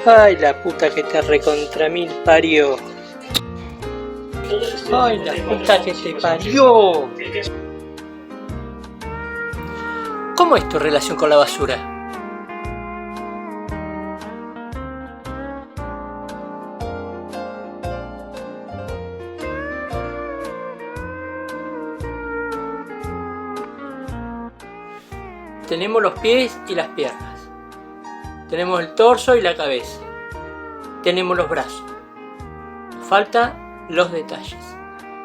Ay, la puta que te recontra mil parió. Ay, la puta que te parió. ¿Cómo es tu relación con la basura? Tenemos los pies y las piernas. Tenemos el torso y la cabeza. Tenemos los brazos. Faltan los detalles.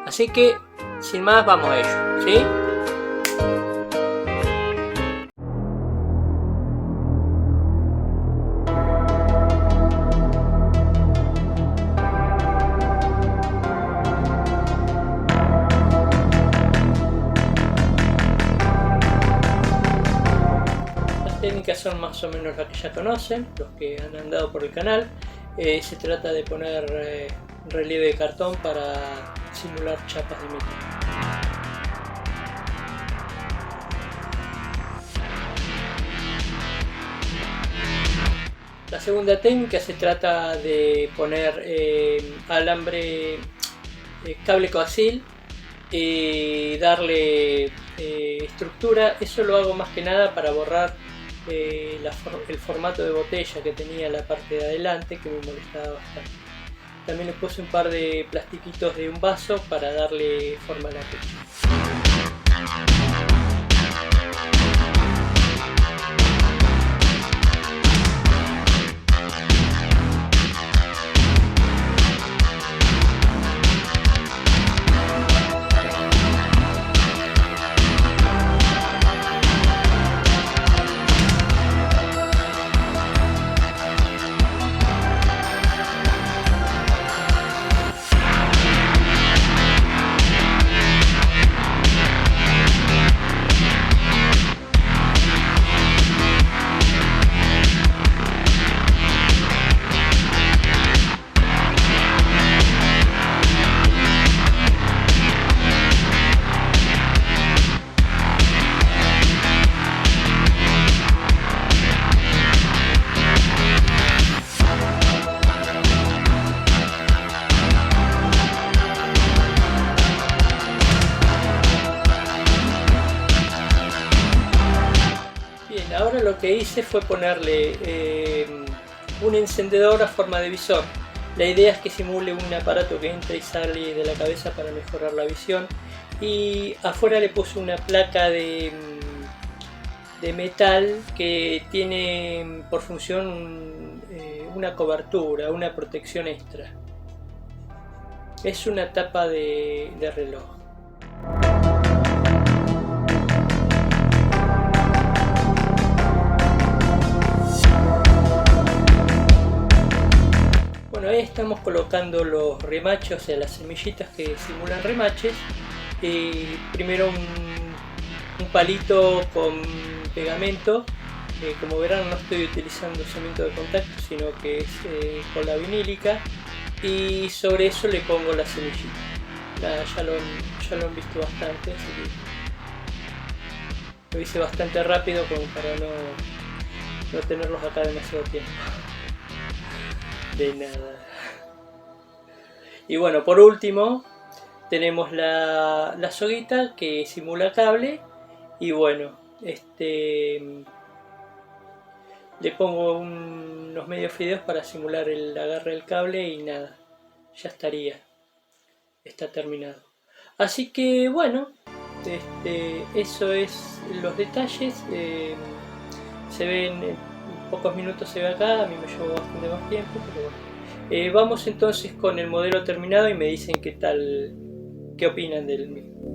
Así que, sin más, vamos a ello, ¿sí? Las técnicas son más o menos las que ya conocen, los que han andado por el canal. Se trata de poner relieve de cartón para simular chapas de metal. La segunda técnica se trata de poner alambre, cable coaxil y darle estructura. Eso lo hago más que nada para borrar el formato de botella que tenía la parte de adelante, que me molestaba bastante. También le puse un par de plastiquitos de un vaso para darle forma a la pecha. Ahora lo que hice fue ponerle un encendedor a forma de visor. La idea es que simule un aparato que entra y sale de la cabeza para mejorar la visión. Y afuera le puse una placa de metal que tiene por función una cobertura, una protección extra. Es una tapa de reloj. Bueno, ahí estamos colocando los remaches, o sea, las semillitas que simulan remaches. Primero un palito con pegamento. Como verán, no estoy utilizando cemento de contacto, sino que es cola vinílica, y sobre eso le pongo la semillita. Nada, ya lo han visto bastante, así que lo hice bastante rápido como para no tenerlos acá demasiado tiempo. De nada. Y bueno, por último tenemos la soguita que simula cable, y bueno, le pongo unos medios fideos para simular el agarre del cable y nada, ya está terminado. Así que bueno, eso es los detalles. Se ven en pocos minutos, se ve acá, a mí me llevó bastante más tiempo, pero bueno. Vamos entonces con el modelo terminado y me dicen qué opinan del mismo.